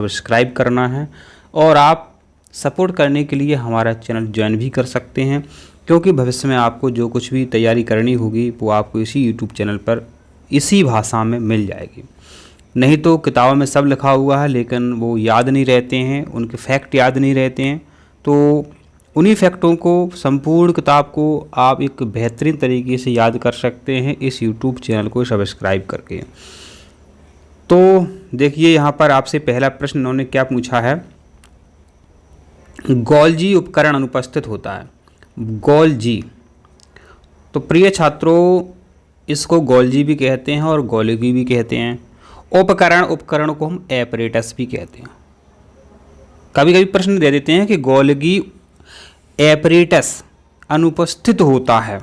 Subscribe करना है और आप सपोर्ट करने के लिए हमारा चैनल ज्वाइन भी कर सकते हैं, क्योंकि भविष्य में आपको जो कुछ भी तैयारी करनी होगी वो आपको इसी यूट्यूब चैनल पर इसी भाषा में मिल जाएगी। नहीं तो किताबों में सब लिखा हुआ है लेकिन वो याद नहीं रहते हैं, उनके फैक्ट याद नहीं रहते हैं। तो उन्हीं फैक्टों को, संपूर्ण किताब को आप एक बेहतरीन तरीके से याद कर सकते हैं इस यूट्यूब चैनल को सब्सक्राइब करके। तो देखिए यहाँ पर आपसे पहला प्रश्न उन्होंने क्या पूछा है, गोल्जी उपकरण अनुपस्थित होता है। गोल्जी, तो प्रिय छात्रों इसको गोल्जी भी कहते हैं और गोल्गी भी कहते हैं। उपकरण को हम एपरेटस भी कहते हैं। कभी कभी प्रश्न दे देते हैं कि गोल्गी एपरेटस अनुपस्थित होता है।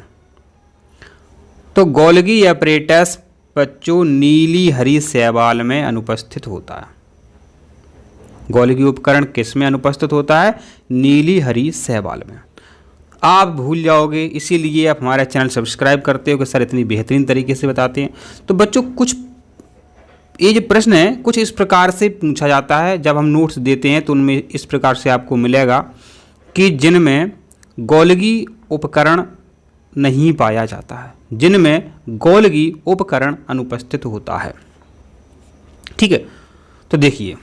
तो गोल्गी एपरेटस बच्चों नीली हरी शैवाल में अनुपस्थित होता है। गोल्गी उपकरण किस में अनुपस्थित होता है? नीली हरी शैवाल में। आप भूल जाओगे, इसीलिए आप हमारा चैनल सब्सक्राइब करते हो कि सर इतनी बेहतरीन तरीके से बताते हैं। तो बच्चों कुछ ये जो प्रश्न है कुछ इस प्रकार से पूछा जाता है, जब हम नोट्स देते हैं तो उनमें इस प्रकार से आपको मिलेगा कि जिनमें गोल्गी उपकरण नहीं पाया जाता है, जिनमें गोल्गी उपकरण अनुपस्थित होता है। ठीक है, तो देखिए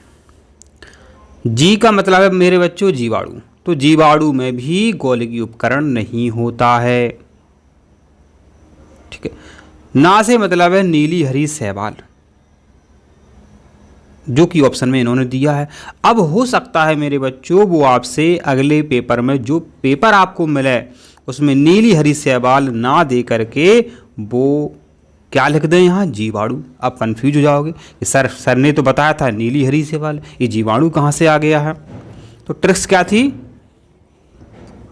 जी का मतलब है मेरे बच्चों जीवाणु, तो जीवाणु में भी गोल्गी उपकरण नहीं होता है। ठीक है, ना से मतलब है नीली हरी शैवाल, जो कि ऑप्शन में इन्होंने दिया है। अब हो सकता है मेरे बच्चों वो आपसे अगले पेपर में जो पेपर आपको मिले उसमें नीली हरी शैवाल ना दे करके वो क्या लिख दें यहाँ, जीवाणु। आप कंफ्यूज हो जाओगे कि सर ने तो बताया था नीली हरी शैवाल, ये जीवाणु कहाँ से आ गया है। तो ट्रिक्स क्या थी,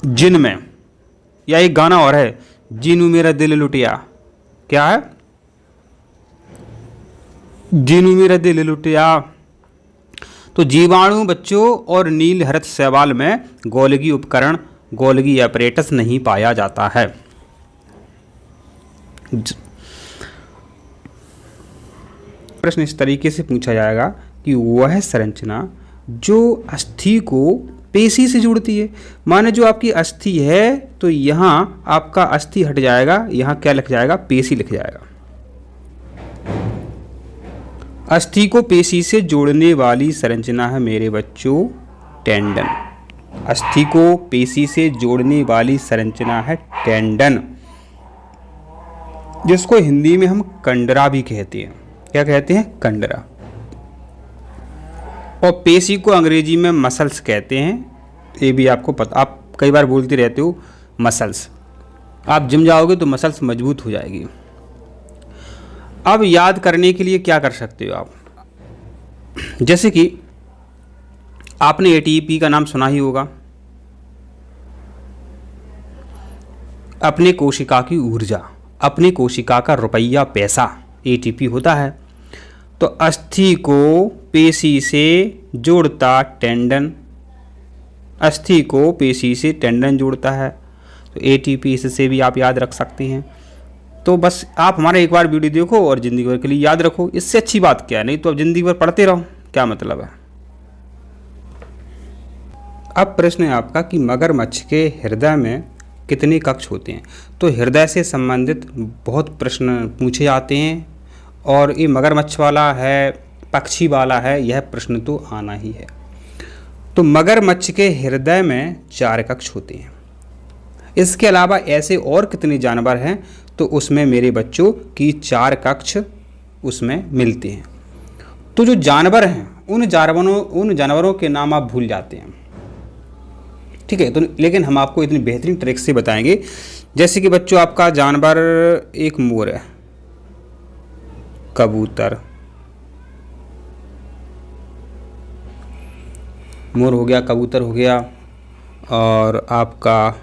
जिन में, या एक गाना और है, जीनू मेरा दिल लुटिया, क्या है, जीनू मेरा दिल लुटिया। तो जीवाणु बच्चों और नील हरित शैवाल में गोल्गी उपकरण, गोल्गी एपरेटस नहीं पाया जाता है। प्रश्न इस तरीके से पूछा जाएगा कि वह संरचना जो अस्थि को पेशी से जोड़ती है। माने जो आपकी अस्थि है तो यहाँ आपका अस्थि हट जाएगा, यहाँ क्या लिख जाएगा, पेशी लिख जाएगा। अस्थि को पेशी से जोड़ने वाली संरचना है मेरे बच्चों टेंडन। अस्थि को पेशी से जोड़ने वाली संरचना है टेंडन, जिसको हिंदी में हम कंडरा भी कहते हैं। क्या कहते हैं? कंडरा। और पेशी को अंग्रेजी में मसल्स कहते हैं। ये भी आपको पता, आप कई बार बोलते रहते हो मसल्स। आप जिम जाओगे तो मसल्स मजबूत हो जाएगी। अब याद करने के लिए क्या कर सकते हो आप, जैसे कि आपने एटीपी का नाम सुना ही होगा। अपने कोशिका की ऊर्जा, अपने कोशिका का रुपया पैसा एटीपी होता है। तो अस्थि को पेशी से जोड़ता टेंडन, अस्थि को पेशी से टेंडन जोड़ता है। तो एटीपी इससे भी आप याद रख सकते हैं। तो बस आप हमारा एक बार वीडियो देखो और ज़िंदगी भर के लिए याद रखो, इससे अच्छी बात क्या है। नहीं तो अब ज़िंदगी भर पढ़ते रहो, क्या मतलब है। अब प्रश्न है आपका कि मगरमच्छ के हृदय में कितने कक्ष होते हैं। तो हृदय से संबंधित बहुत प्रश्न पूछे जाते हैं और ये मगरमच्छ वाला है, पक्षी वाला है, यह प्रश्न तो आना ही है। तो मगरमच्छ के हृदय में 4 कक्ष होते हैं। इसके अलावा ऐसे और कितने जानवर हैं तो उसमें मेरे बच्चों की 4 कक्ष उसमें मिलते हैं। तो जो जानवर हैं उन जानवरों के नाम आप भूल जाते हैं, ठीक है। तो लेकिन हम आपको इतनी बेहतरीन ट्रिक से बताएंगे। जैसे कि बच्चों आपका जानवर एक मोर है, कबूतर, मोर हो गया, कबूतर हो गया, और आपका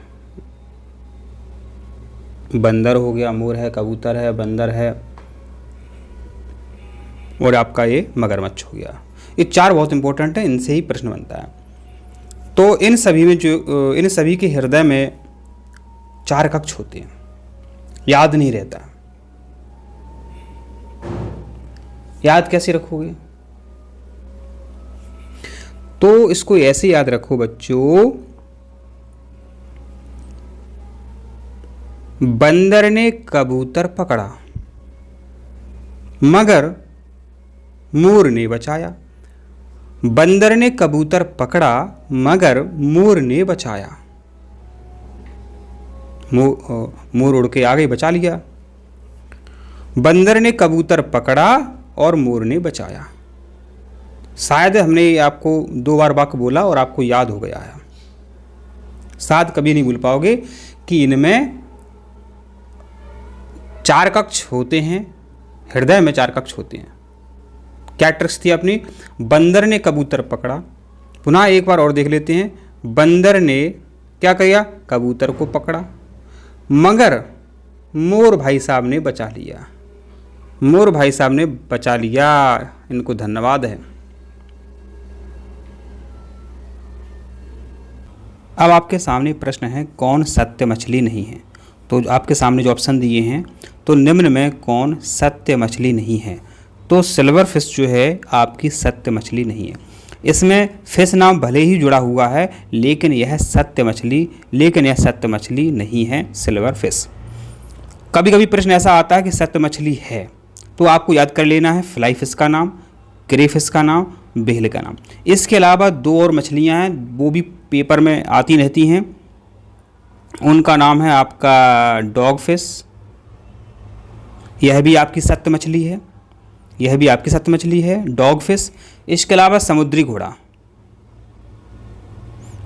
बंदर हो गया, मोर है, कबूतर है, बंदर है, और आपका ये मगरमच्छ हो गया। ये 4 बहुत इंपॉर्टेंट है, इनसे ही प्रश्न बनता है। तो इन सभी के हृदय में 4 कक्ष होते हैं। याद नहीं रहता, याद कैसे रखोगे? तो इसको ऐसे याद रखो बच्चों, बंदर ने कबूतर पकड़ा मगर मोर ने बचाया। बंदर ने कबूतर पकड़ा मगर मोर ने बचाया। मोर उड़ के आ गई, बचा लिया। बंदर ने कबूतर पकड़ा और मोर ने बचाया। शायद हमने आपको 2 बार वाक्य बोला और आपको याद हो गया है। शायद कभी नहीं भूल पाओगे कि इनमें 4 कक्ष होते हैं, हृदय में 4 कक्ष होते हैं। क्या ट्रिक्स थी अपनी? बंदर ने कबूतर पकड़ा, पुनः एक बार और देख लेते हैं। बंदर ने क्या किया? कबूतर को पकड़ा, मगर मोर भाई साहब ने बचा लिया। मोर भाई साहब ने बचा लिया, इनको धन्यवाद है। अब आपके सामने प्रश्न है, कौन सत्य मछली नहीं है? तो आपके सामने जो ऑप्शन दिए हैं, तो निम्न में कौन सत्य मछली नहीं है? तो सिल्वर फिश जो है आपकी सत्य मछली नहीं है। इसमें फिश नाम भले ही जुड़ा हुआ है, लेकिन यह सत्य मछली नहीं है, सिल्वर फिश। कभी कभी प्रश्न ऐसा आता है कि सत्य मछली है, तो आपको याद कर लेना है फ्लाई फिश का नाम, ग्रे फिश का नाम, व्हेल का नाम। इसके अलावा 2 और मछलियां हैं, वो भी पेपर में आती रहती हैं। उनका नाम है आपका डॉग फिश, यह भी आपकी सत्य मछली है, डॉग फिश। इसके अलावा समुद्री घोड़ा,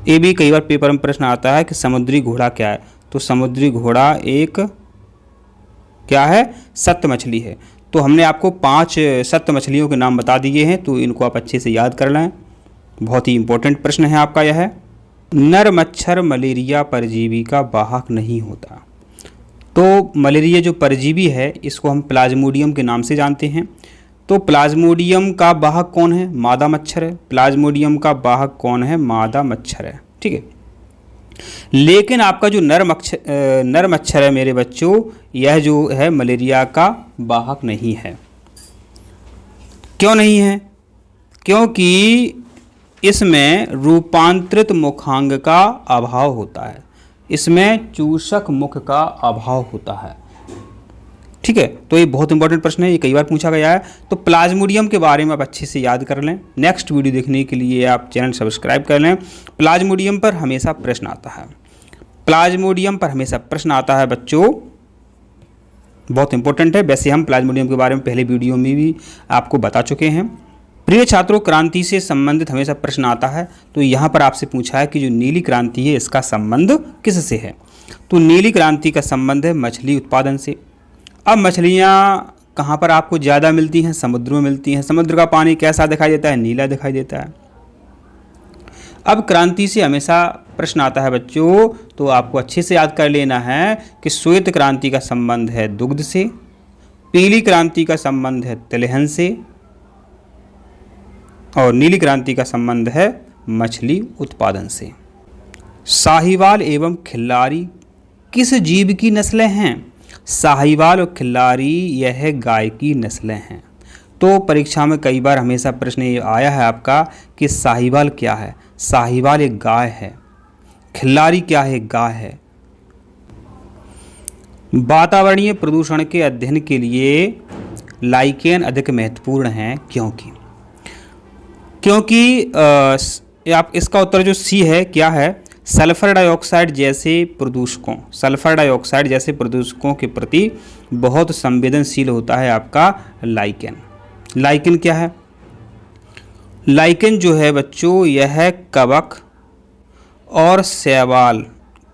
ये भी कई बार पेपर में प्रश्न आता है कि समुद्री घोड़ा क्या है? तो समुद्री घोड़ा एक क्या है? सत्य मछली है। तो हमने आपको 5 सत्य मछलियों के नाम बता दिए हैं, तो इनको आप अच्छे से याद कर लें। बहुत ही इंपॉर्टेंट प्रश्न है आपका यह। नर मच्छर मलेरिया परजीवी का वाहक नहीं होता। तो मलेरिया जो परजीवी है, इसको हम प्लाज्मोडियम के नाम से जानते हैं। तो प्लाज्मोडियम का वाहक कौन है? मादा मच्छर है। प्लाज्मोडियम का वाहक कौन है? मादा मच्छर है, ठीक है। लेकिन आपका जो नर मच्छर है मेरे बच्चों, यह जो है मलेरिया का वाहक नहीं है। क्यों नहीं है? क्योंकि इसमें रूपांतरित मुखांग का अभाव होता है, इसमें चूषक मुख का अभाव होता है, ठीक है। तो ये बहुत इंपॉर्टेंट प्रश्न है, ये कई बार पूछा गया है। तो प्लाज्मोडियम के बारे में आप अच्छे से याद कर लें। नेक्स्ट वीडियो देखने के लिए आप चैनल सब्सक्राइब कर लें। प्लाज्मोडियम पर हमेशा प्रश्न आता है, बच्चों, बहुत इंपॉर्टेंट है। वैसे हम प्लाज्मोडियम के बारे में पहले वीडियो में भी आपको बता चुके हैं। प्रिय छात्रों, क्रांति से संबंधित हमेशा प्रश्न आता है। तो यहाँ पर आपसे पूछा है कि जो नीली क्रांति है, इसका संबंध किससे है? तो नीली क्रांति का संबंध है मछली उत्पादन से। अब मछलियाँ कहाँ पर आपको ज़्यादा मिलती हैं? समुद्र में मिलती हैं। समुद्र का पानी कैसा दिखाई देता है? नीला दिखाई देता है। अब क्रांति से हमेशा प्रश्न आता है बच्चों, तो आपको अच्छे से याद कर लेना है कि श्वेत क्रांति का संबंध है दुग्ध से, पीली क्रांति का संबंध है तिलहन से, और नीली क्रांति का संबंध है मछली उत्पादन से। साहीवाल एवं खिल्लारी किस जीव की नस्लें हैं? साहीवाल और खिल्लारी यह गाय की नस्लें हैं। तो परीक्षा में कई बार हमेशा प्रश्न ये आया है आपका कि साहीवाल क्या है? साहीवाल एक गाय है, खिल्लारी क्या है? गाय है। वातावरणीय प्रदूषण के अध्ययन के लिए लाइकेन अधिक महत्वपूर्ण है, क्योंकि आप इसका उत्तर जो सी है, क्या है? सल्फर डाइऑक्साइड जैसे प्रदूषकों के प्रति बहुत संवेदनशील होता है आपका लाइकेन। लाइकेन क्या है? लाइकेन जो है बच्चों, यह कवक और शैवाल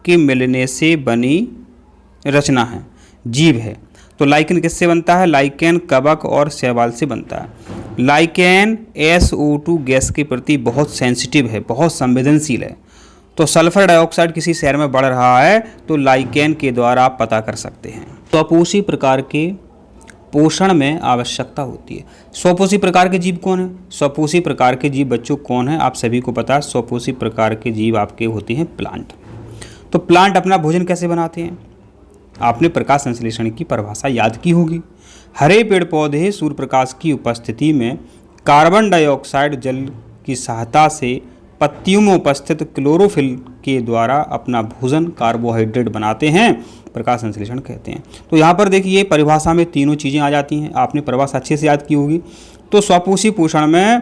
के मिलने से बनी रचना है, जीव है। तो लाइकेन किससे बनता है? लाइकेन कवक और शैवाल से बनता है। लाइकेन SO2 गैस के प्रति बहुत सेंसिटिव है, बहुत संवेदनशील है। तो सल्फर डाइऑक्साइड किसी शहर में बढ़ रहा है, तो लाइकेन के द्वारा आप पता कर सकते हैं। तो अपोषी प्रकार के पोषण में आवश्यकता होती है। स्वपोषी प्रकार के जीव कौन है? स्वपोषी प्रकार के जीव बच्चों कौन है? आप सभी को पता है, स्वपोषी प्रकार के जीव आपके होते हैं प्लांट। तो प्लांट अपना भोजन कैसे बनाते हैं? आपने प्रकाश संश्लेषण की परिभाषा याद की होगी। हरे पेड़ पौधे सूर्य प्रकाश की उपस्थिति में कार्बन डाइऑक्साइड जल की सहायता से पत्तियों में उपस्थित क्लोरोफिल के द्वारा अपना भोजन कार्बोहाइड्रेट बनाते हैं, प्रकाश संश्लेषण कहते हैं। तो यहाँ पर देखिए परिभाषा में तीनों चीज़ें आ जाती हैं, आपने परिभाषा अच्छे से याद की होगी। तो स्वपोषी पोषण में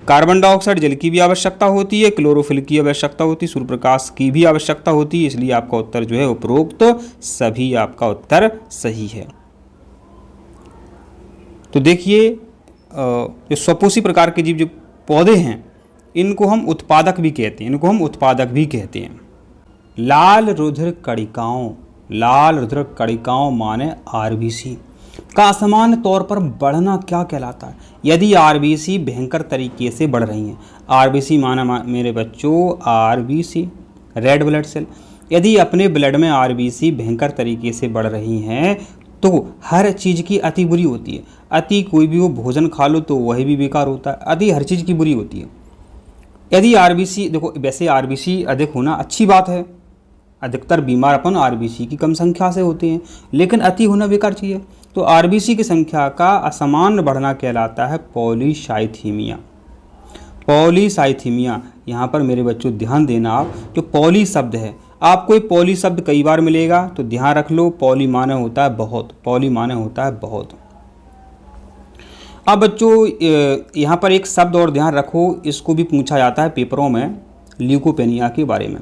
कार्बन डाइऑक्साइड जल की भी आवश्यकता होती है, क्लोरोफिल की आवश्यकता होती है, सूर्य प्रकाश की भी आवश्यकता होती है, इसलिए आपका उत्तर जो है उपरोक्त सभी आपका उत्तर सही है। तो देखिए जो स्वपोषी प्रकार के जीव जो पौधे हैं इनको हम उत्पादक भी कहते हैं, लाल रुधिर कणिकाओं माने आरबीसी का असामान्य तौर पर बढ़ना क्या कहलाता है? यदि आरबीसी भयंकर तरीके से बढ़ रही हैं, आरबीसी माना मेरे बच्चों आरबीसी रेड ब्लड सेल, यदि अपने ब्लड में आरबीसी भयंकर तरीके से बढ़ रही हैं तो हर चीज़ की अति बुरी होती है। अति कोई भी वो भोजन खा लो तो वही भी बेकार होता है, अति हर चीज़ की बुरी होती है। यदि आरबीसी देखो, वैसे आरबीसी अधिक होना अच्छी बात है, अधिकतर बीमार अपन आरबीसी की कम संख्या से होते हैं, लेकिन अति होना बेकार चीज़ है। तो आरबीसी की संख्या का असामान्य बढ़ना कहलाता है पॉलीसाइथीमिया। यहाँ पर मेरे बच्चों ध्यान देना, आप जो पॉली शब्द है, आपको ये पॉली शब्द कई बार मिलेगा तो ध्यान रख लो, पॉली माने होता है बहुत। अब बच्चों यहाँ पर एक शब्द और ध्यान रखो, इसको भी पूछा जाता है पेपरों में, ल्यूकोपेनिया के बारे में।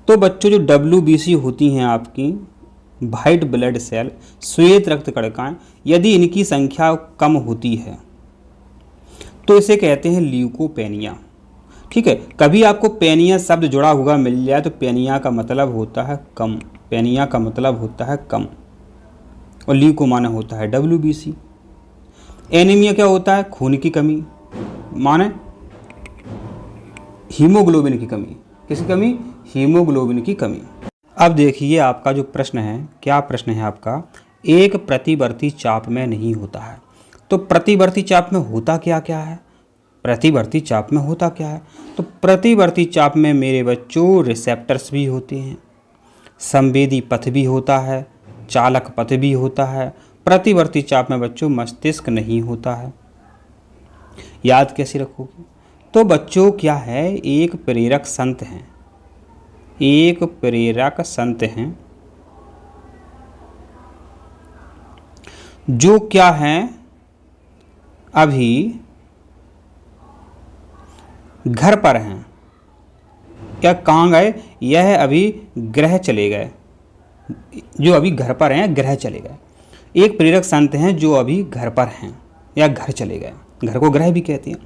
तो बच्चों जो WBC होती हैं आपकी वाइट ब्लड सेल, श्वेत रक्त कणिकाएं, यदि इनकी संख्या कम होती है तो इसे कहते हैं ल्यूकोपेनिया। ठीक है, कभी आपको पेनिया शब्द जुड़ा हुआ मिल जाए तो पेनिया का मतलब होता है कम, और ल्यूको माना होता है WBC। एनीमिया क्या होता है? खून की कमी, माने हीमोग्लोबिन की कमी। किसकी कमी? हीमोग्लोबिन की कमी। अब देखिए आपका जो प्रश्न है, क्या प्रश्न है आपका? एक प्रतिवर्ती चाप में नहीं होता है। तो प्रतिवर्ती चाप में होता क्या है? प्रतिवर्ती चाप में होता क्या है? तो प्रतिवर्ती चाप में मेरे बच्चों रिसेप्टर्स भी होते हैं, संवेदी पथ भी होता है, चालक पथ भी होता है। प्रतिवर्ती चाप में बच्चों मस्तिष्क नहीं होता है। याद कैसे रखोगे? तो बच्चों क्या है, एक प्रेरक संत हैं, जो क्या हैं अभी घर पर हैं। क्या कहाँ गए? यह अभी ग्रह चले गए, जो अभी घर पर हैं, ग्रह चले गए। एक प्रेरक संत हैं जो अभी घर पर हैं या घर चले गए, घर को ग्रह भी कहते हैं।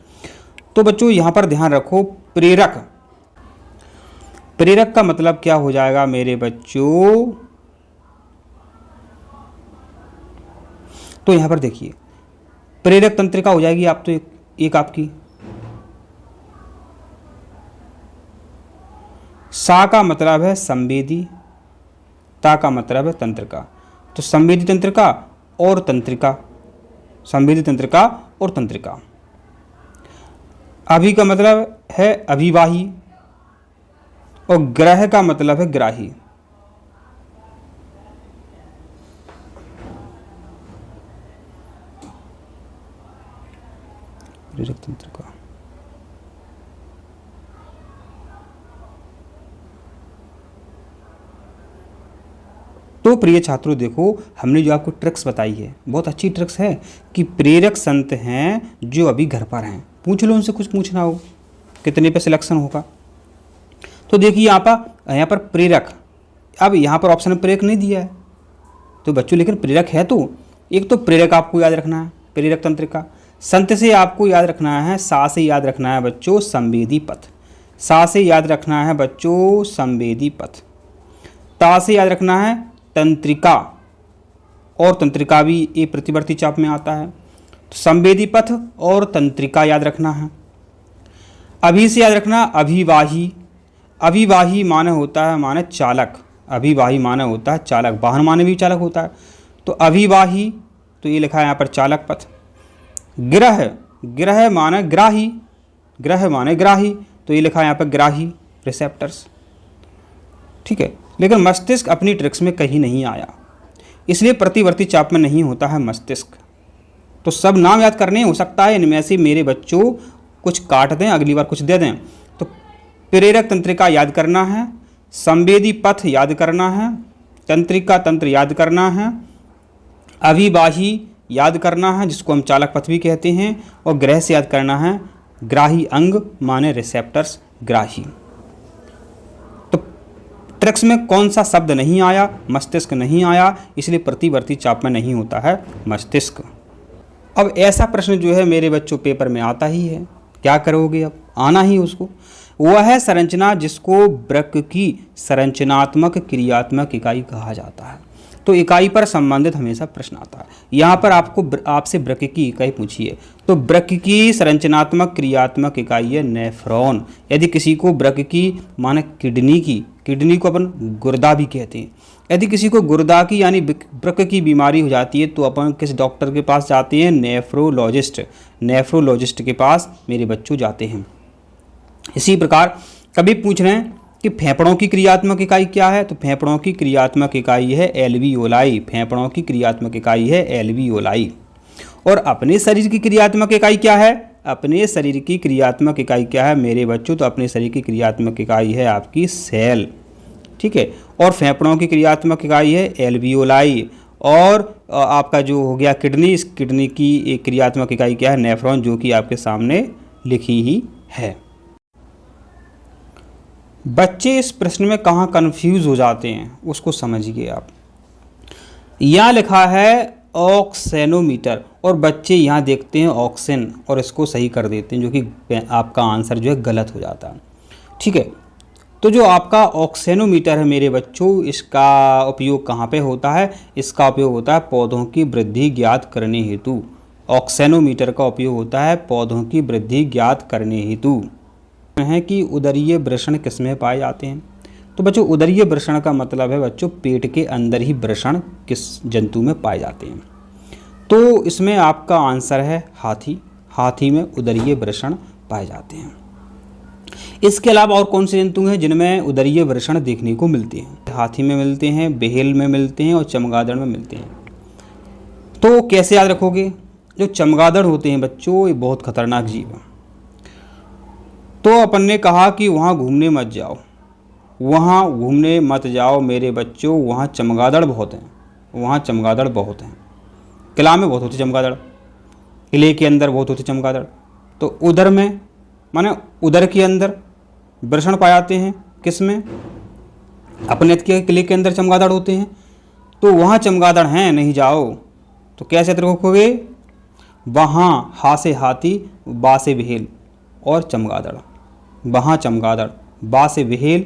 तो बच्चों यहाँ पर ध्यान रखो, प्रेरक का मतलब क्या हो जाएगा मेरे बच्चों? तो यहाँ पर देखिए प्रेरक तंत्रिका हो जाएगी आप, तो एक आपकी सा का मतलब है संवेदी, ता का मतलब है तंत्रिका। तो संवेदी तंत्रिका और तंत्रिका। अभी का मतलब है अभिवाही, और ग्रह का मतलब है ग्राही। प्रेरक तंत्रिका। तो प्रिय छात्रों देखो, हमने जो आपको ट्रिक्स बताई है बहुत अच्छी ट्रिक्स है कि प्रेरक संत हैं जो अभी घर पर हैं। पूछ लो उनसे, कुछ पूछना हो, कितने पे सिलेक्शन होगा। तो देखिए यहाँ पर प्रेरक, अब यहाँ पर ऑप्शन में प्रेरक नहीं दिया है तो बच्चों, लेकिन प्रेरक है। तो एक तो प्रेरक आपको याद रखना है, प्रेरक तंत्रिका। संत से आपको याद रखना है, सा से याद रखना है बच्चों संवेदी पथ, सा से याद रखना है बच्चों संवेदी पथ, ता से याद रखना है तंत्रिका, और तंत्रिका भी ये प्रतिवर्ती चाप में आता है। तो संवेदी पथ और तंत्रिका याद रखना है। अभी से याद रखना अभिवाही, अभिवाही माने होता है माने चालक, अभिवाही माने होता है चालक, वाहन माने भी चालक होता है। तो अभिवाही, तो ये लिखा है यहाँ पर चालक पथ। ग्रह माने ग्राही, ग्रह माने ग्राही, तो ये लिखा है यहाँ पर ग्राही, रिसेप्टर्स। ठीक है, लेकिन मस्तिष्क अपनी ट्रिक्स में कहीं नहीं आया, इसलिए प्रतिवर्ती चाप में नहीं होता है मस्तिष्क। तो सब नाम याद करने, हो सकता है इनमें से मेरे बच्चों कुछ काट दें, अगली बार कुछ दे दें। तो प्रेरक तंत्रिका याद करना है, संवेदी पथ याद करना है, तंत्रिका तंत्र याद करना है, अभिवाही याद करना है जिसको हम चालक पथ भी कहते हैं, और ग्रह से याद करना है ग्राही अंग माने रिसेप्टर्स, ग्राही। तो ट्रिक्स में कौन सा शब्द नहीं आया? मस्तिष्क नहीं आया, इसलिए प्रतिवर्ती चाप में नहीं होता है मस्तिष्क। अब ऐसा प्रश्न जो है मेरे बच्चों पेपर में आता ही है, क्या करोगे? अब आना ही उसको। वह है संरचना जिसको वृक्क की संरचनात्मक क्रियात्मक इकाई कहा जाता है। तो इकाई पर संबंधित हमेशा प्रश्न आता है। यहाँ पर आपसे वृक्क की इकाई पूछी है, तो वृक्क की संरचनात्मक क्रियात्मक इकाई है नेफ्रॉन। यदि किसी को वृक्क की माने किडनी को अपन गुर्दा भी कहते हैं, यदि किसी को गुर्दा की यानी वृक्क की बीमारी हो जाती है तो अपन किस डॉक्टर के पास जाते हैं? नेफ्रोलॉजिस्ट के पास मेरे बच्चों जाते हैं। इसी प्रकार कभी पूछ रहे हैं कि फेफड़ों की क्रियात्मक इकाई क्या है? तो फेफड़ों की क्रियात्मक इकाई है एल्वियोलाई। फेफड़ों की क्रियात्मक इकाई है एल्वियोलाई। और अपने शरीर की क्रियात्मक इकाई क्या है? अपने शरीर की क्रियात्मक इकाई क्या है मेरे बच्चों? तो अपने शरीर की क्रियात्मक इकाई है आपकी सेल, ठीक है। और फेफड़ों की क्रियात्मक इकाई है एल्वियोलाई। और आपका जो हो गया किडनी, इस किडनी की एक क्रियात्मक इकाई क्या है? नेफ्रॉन, जो कि आपके सामने लिखी ही है। बच्चे इस प्रश्न में कहाँ कंफ्यूज हो जाते हैं उसको समझिए आप। यहाँ लिखा है ऑक्सेनोमीटर और बच्चे यहाँ देखते हैं ऑक्सीजन और इसको सही कर देते हैं, जो कि आपका आंसर जो है गलत हो जाता है, ठीक है। तो जो आपका ऑक्सेनोमीटर है मेरे बच्चों, इसका उपयोग कहाँ पे होता है? इसका उपयोग होता है पौधों की वृद्धि ज्ञात करने हेतु। ऑक्सेनोमीटर का उपयोग होता है पौधों की वृद्धि ज्ञात करने हेतु। है कि उदरीय वृषण किसमें पाए जाते हैं? तो बच्चों उदरीय वृषण का मतलब है बच्चों पेट के अंदर ही वृषण किस जंतु में पाए जाते हैं? तो इसमें आपका आंसर है हाथी। हाथी में उदरीय वृषण पाए जाते हैं। इसके अलावा और कौन से जंतु हैं जिनमें उदरीय वृषण देखने को मिलते हैं? हाथी में मिलते हैं, बेहेल में मिलते हैं और चमगादड़ में मिलते हैं। तो कैसे याद रखोगे? जो चमगादड़ होते हैं बच्चों, ये बहुत खतरनाक जीव है। तो अपन ने कहा कि वहाँ घूमने मत जाओ, वहाँ घूमने मत जाओ मेरे बच्चों, वहाँ चमगादड़ बहुत हैं, वहाँ चमगादड़ बहुत हैं। किला में बहुत होती चमगादड़, किले के अंदर बहुत होती चमगादड़। तो उधर में माने उधर के अंदर वृषण पाए जाते हैं, किस में? अपने के किले के अंदर चमगादड़ होते हैं। तो वहाँ चमगादड़ हैं, नहीं जाओ। तो कैसे रखोगे? वहाँ हा से हाथी, बा से बेहेल और चमगादड़। वहाँ चमगादड़, बा से बेहेल,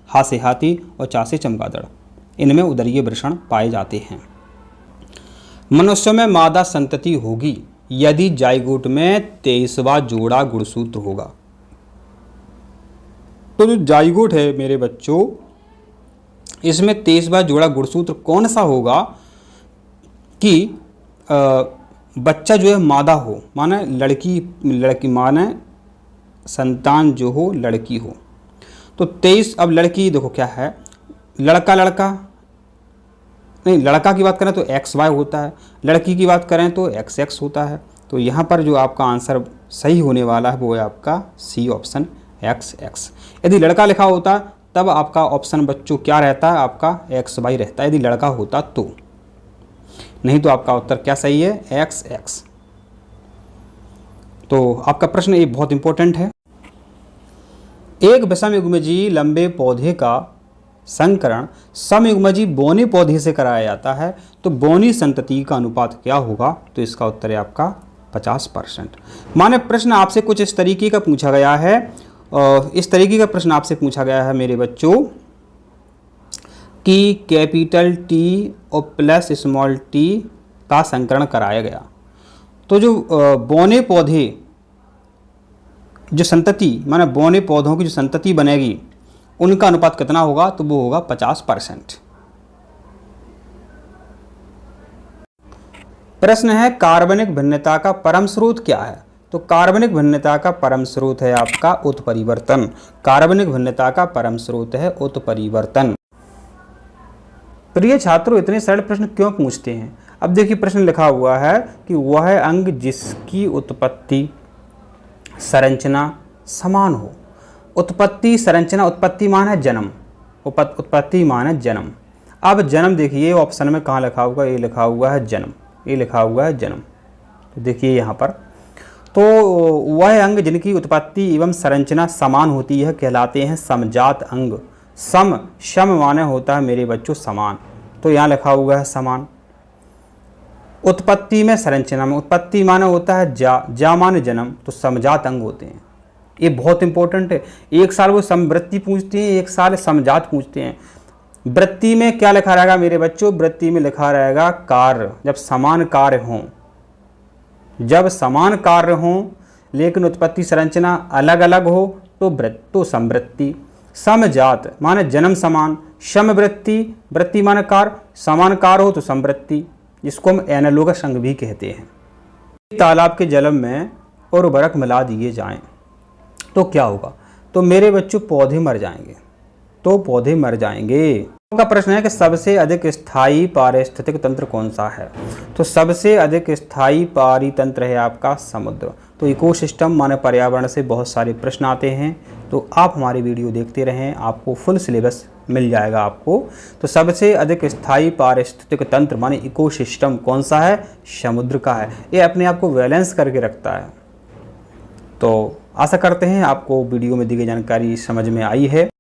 हा से हाथी और चा से चमगादड़, इनमें उदरीय वृषण पाए जाते हैं। मनुष्य में मादा संतति होगी यदि जाइगोट में 23वां जोड़ा गुणसूत्र होगा। तो जो जाइगोट है मेरे बच्चों, इसमें 23वां जोड़ा गुणसूत्र कौन सा होगा कि बच्चा जो है मादा हो, माने लड़की माने संतान जो हो लड़की हो। तो 23, अब लड़की देखो क्या है, लड़का नहीं, लड़का की बात करें तो XY होता है, लड़की की बात करें तो XX होता है। तो यहाँ पर जो आपका आंसर सही होने वाला है वो है आपका C ऑप्शन XX। यदि लड़का लिखा होता तब आपका ऑप्शन बच्चों क्या रहता है? आपका XY रहता है, यदि लड़का होता तो। नहीं तो आपका उत्तर क्या सही है? XX। तो आपका प्रश्न ये बहुत इंपॉर्टेंट है। एक विषमयुग्मजी लंबे पौधे का संकरण समयुग्मजी बौने पौधे से कराया जाता है, तो बौनी संतति का अनुपात क्या होगा? तो इसका उत्तर है आपका 50%। माने प्रश्न आपसे कुछ इस तरीके का पूछा गया है, इस तरीके का प्रश्न आपसे पूछा गया है मेरे बच्चों कि कैपिटल T और प्लस स्मॉल t का संकरण कराया गया। तो जो बौने पौधे जो संतति माने बौने पौधों की जो संतति बनेगी उनका अनुपात कितना होगा? तो वो होगा 50%। प्रश्न है कार्बनिक भिन्नता का परम स्रोत क्या है? तो कार्बनिक भिन्नता का परम स्रोत है आपका उत्परिवर्तन। कार्बनिक भिन्नता का परम स्रोत है उत्परिवर्तन। प्रिय छात्रों, इतने सरल प्रश्न क्यों पूछते हैं? अब देखिए प्रश्न लिखा हुआ है कि वह अंग जिसकी उत्पत्ति संरचना समान हो। उत्पत्ति संरचना, उत्पत्ति मान है जन्म, उत्पत्ति मान है जन्म। अब जन्म देखिए ऑप्शन में कहाँ लिखा हुआ, ये लिखा हुआ है जन्म, ये लिखा हुआ है जन्म। तो देखिए यहाँ पर, तो वह अंग जिनकी उत्पत्ति एवं संरचना समान होती है कहलाते हैं समजात अंग। शम माने होता है मेरे बच्चों समान, तो यहाँ लिखा हुआ है समान। उत्पत्ति में संरचना में, उत्पत्ति माने होता है जा माने जन्म, तो समजात अंग होते हैं। ये बहुत इंपॉर्टेंट है। एक साल वो समवृत्ति पूछते हैं, एक साल समजात पूछते हैं। वृत्ति में क्या लिखा रहेगा मेरे बच्चों, वृत्ति में लिखा रहेगा कार्य। जब समान कार्य हों, जब समान कार्य हों लेकिन उत्पत्ति संरचना अलग अलग हो तो समवृत्ति। समजात माने जन्म समान, समवृत्ति वृत्ति माने कार्य, समान कार्य हो तो समवृत्ति, जिसको हम एनालोगस अंग भी कहते हैं। तालाब के जल में उर्वरक मिला दिए जाएं तो क्या होगा, तो मेरे बच्चों पौधे मर जाएंगे, तो पौधे मर जाएंगे। का प्रश्न है कि सबसे अधिक स्थायी पारिस्थितिक तंत्र कौन सा है, तो सबसे अधिक स्थायी पारितंत्र है आपका समुद्र। तो इकोसिस्टम माने पर्यावरण से बहुत सारे प्रश्न आते हैं, तो आप हमारी वीडियो देखते रहें, आपको फुल सिलेबस मिल जाएगा आपको। तो सबसे अधिक स्थायी पारिस्थितिक तंत्र माने इकोसिस्टम कौन सा है, समुद्र का है। ये अपने आप को बैलेंस करके रखता है। तो आशा करते हैं आपको वीडियो में दी गई जानकारी समझ में आई है।